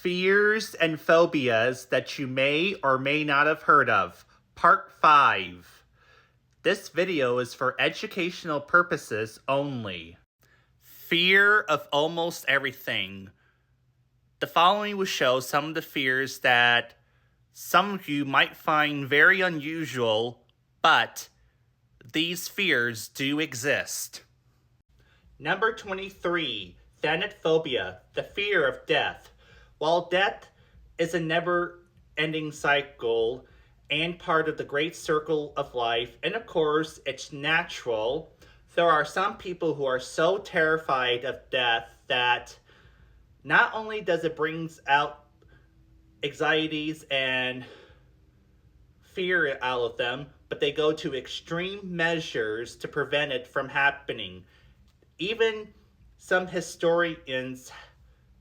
Fears and Phobias that you may or may not have heard of, Part 5. This video is for educational purposes only. Fear of almost everything. The following will show some of the fears that some of you might find very unusual, but these fears do exist. Number 23, Thanophobia, the fear of death. While death is a never-ending cycle and part of the great circle of life, and of course, it's natural, there are some people who are so terrified of death that not only does it bring out anxieties and fear out of them, but they go to extreme measures to prevent it from happening. Even some historians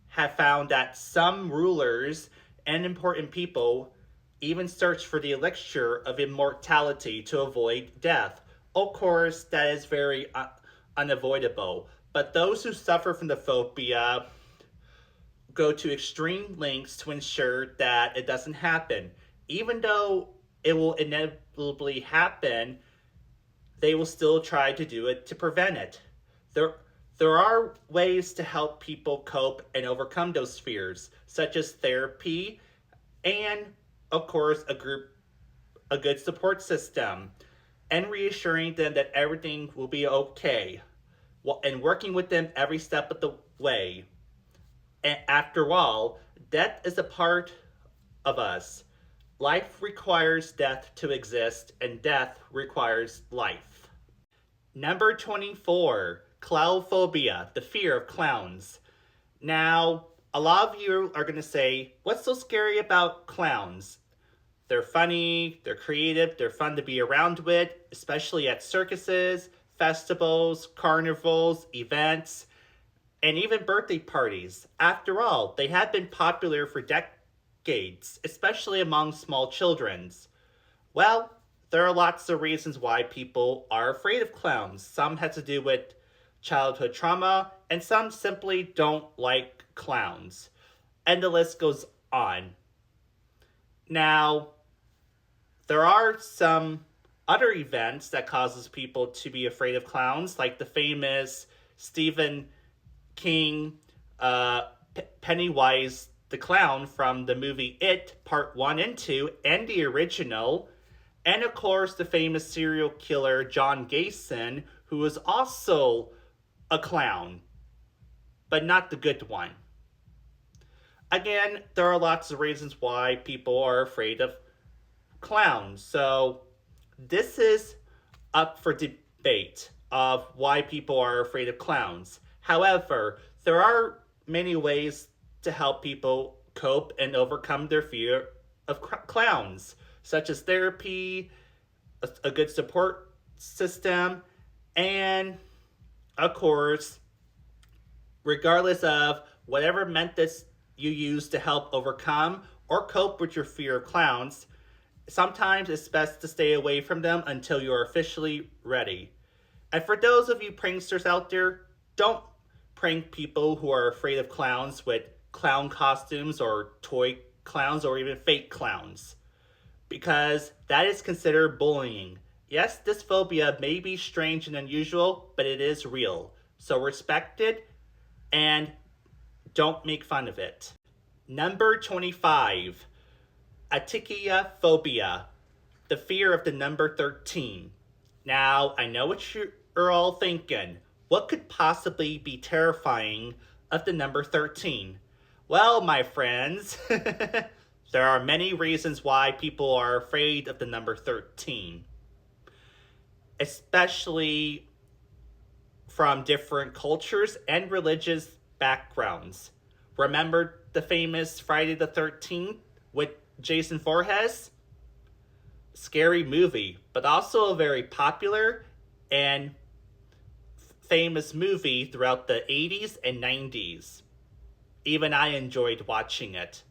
have found that some rulers and important people even search for the elixir of immortality to avoid death. Of course, that is very unavoidable. But those who suffer from the phobia go to extreme lengths to ensure that it doesn't happen. Even though it will inevitably happen, they will still try to do it to prevent it. There are ways to help people cope and overcome those fears, such as therapy and, of course, a good support system, and reassuring them that everything will be okay, and working with them every step of the way. And after all, death is a part of us. Life requires death to exist, and death requires life. Number 24. Clownphobia, the fear of clowns. Now, a lot of you are going to say, what's so scary about clowns? They're funny, they're creative, they're fun to be around with, especially at circuses, festivals, carnivals, events, and even birthday parties. After all, they have been popular for decades, especially among small children. Well, there are lots of reasons why people are afraid of clowns. Some have to do with childhood trauma, and some simply don't like clowns. And the list goes on. Now, there are some other events that causes people to be afraid of clowns, like the famous Stephen King Pennywise the Clown from the movie It, Part 1 and 2, and the original, and of course the famous serial killer John Gayson, who was also a clown, but not the good one. Again, there are lots of reasons why people are afraid of clowns, so this is up for debate of why people are afraid of clowns. However, there are many ways to help people cope and overcome their fear of clowns, such as therapy, a good support system, and of course, regardless of whatever methods you use to help overcome or cope with your fear of clowns, sometimes it's best to stay away from them until you are officially ready. And for those of you pranksters out there, don't prank people who are afraid of clowns with clown costumes or toy clowns or even fake clowns, because that is considered bullying. Yes, this phobia may be strange and unusual, but it is real. So respect it and don't make fun of it. Number 25. Phobia, the fear of the number 13. Now, I know what you're all thinking. What could possibly be terrifying of the number 13? Well, my friends, there are many reasons why people are afraid of the number 13. Especially from different cultures and religious backgrounds. Remember the famous Friday the 13th with Jason Voorhees? Scary movie, but also a very popular and famous movie throughout the 80s and 90s. Even I enjoyed watching it.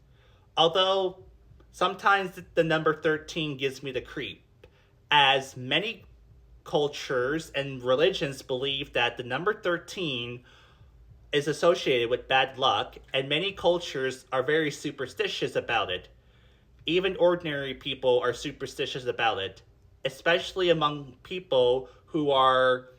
Although, sometimes the number 13 gives me the creep, as many cultures and religions believe that the number 13 is associated with bad luck, and many cultures are very superstitious about it. Even ordinary people are superstitious about it, especially among people who are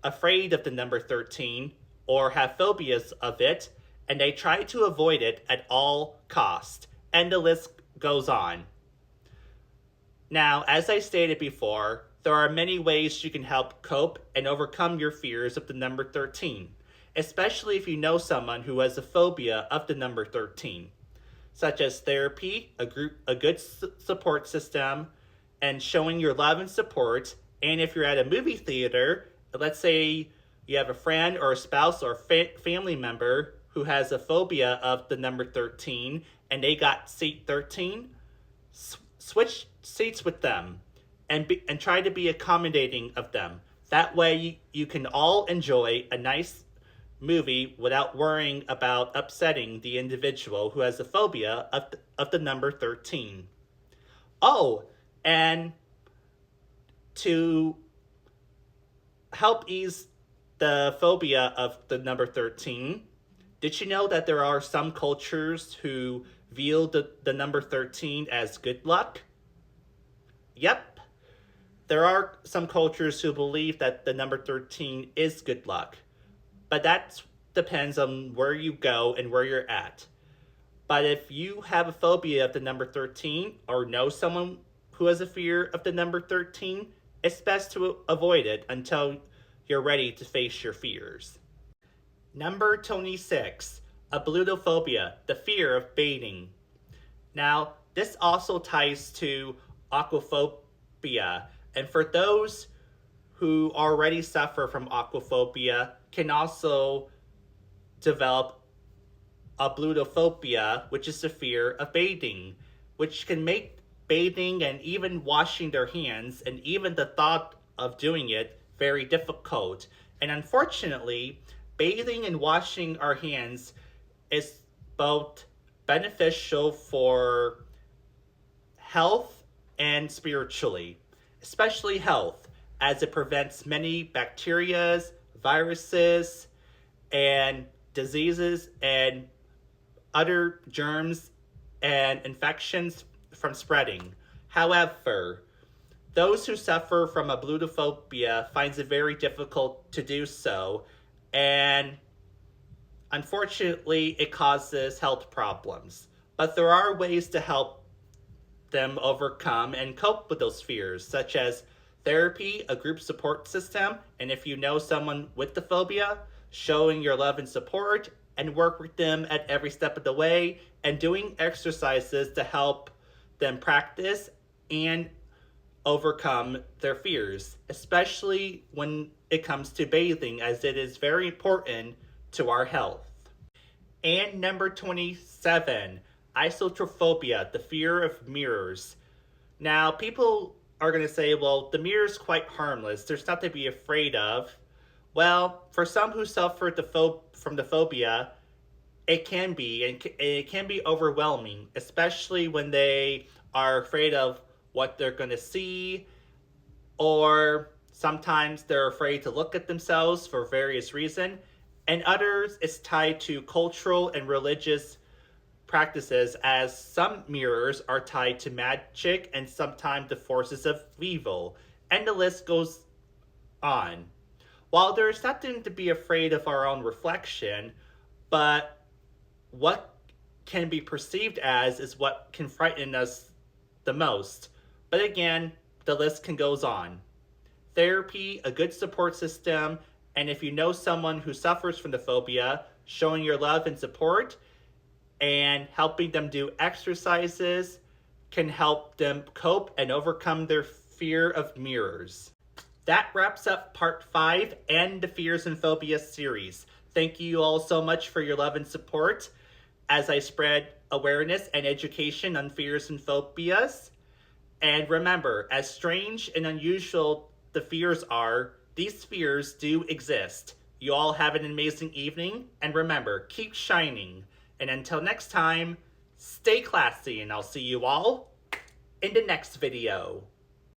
afraid of the number 13 or have phobias of it, and they try to avoid it at all cost. And the list goes on. Now, as I stated before, there are many ways you can help cope and overcome your fears of the number 13, especially if you know someone who has a phobia of the number 13, such as therapy, a good support system, and showing your love and support. And if you're at a movie theater, let's say you have a friend or a spouse or family member who has a phobia of the number 13 and they got seat 13, switch seats with them and try to be accommodating of them. That way you can all enjoy a nice movie without worrying about upsetting the individual who has a phobia of the number 13. Oh, and to help ease the phobia of the number 13, did you know that there are some cultures who view the number 13 as good luck? Yep. There are some cultures who believe that the number 13 is good luck. But that depends on where you go and where you're at. But if you have a phobia of the number 13 or know someone who has a fear of the number 13, it's best to avoid it until you're ready to face your fears. Number 26, ablutophobia, the fear of bathing. Now, this also ties to aquaphobia, and for those who already suffer from aquaphobia can also develop ablutophobia, which is the fear of bathing, which can make bathing and even washing their hands and even the thought of doing it very difficult. And unfortunately, bathing and washing our hands is both beneficial for health and spiritually, especially health, as it prevents many bacteria, viruses, and diseases and other germs and infections from spreading. However, those who suffer from ablutophobia finds it very difficult to do so, and unfortunately it causes health problems. But there are ways to help them overcome and cope with those fears, such as therapy, a group support system, and if you know someone with the phobia, showing your love and support and work with them at every step of the way, and doing exercises to help them practice and overcome their fears, especially when it comes to bathing, as it is very important to our health. And number 27, isotrophobia, the fear of mirrors. Now, people are going to say, well, the mirror is quite harmless. There's nothing to be afraid of. Well, for some who suffer from the phobia, it can be, and it can be overwhelming, especially when they are afraid of what they're going to see, or sometimes they're afraid to look at themselves for various reasons, and others it's tied to cultural and religious practices, as some mirrors are tied to magic and sometimes the forces of evil, and the list goes on. While there's nothing to be afraid of our own reflection, but what can be perceived as is what can frighten us the most. But again, the list can goes on. Therapy, a good support system, and if you know someone who suffers from the phobia, showing your love and support and helping them do exercises can help them cope and overcome their fear of mirrors. That wraps up part 5 and the Fears and Phobias series. Thank you all so much for your love and support as I spread awareness and education on fears and phobias. And remember, as strange and unusual the fears are, these fears do exist. You all have an amazing evening, and remember, keep shining. And until next time, stay classy, and I'll see you all in the next video.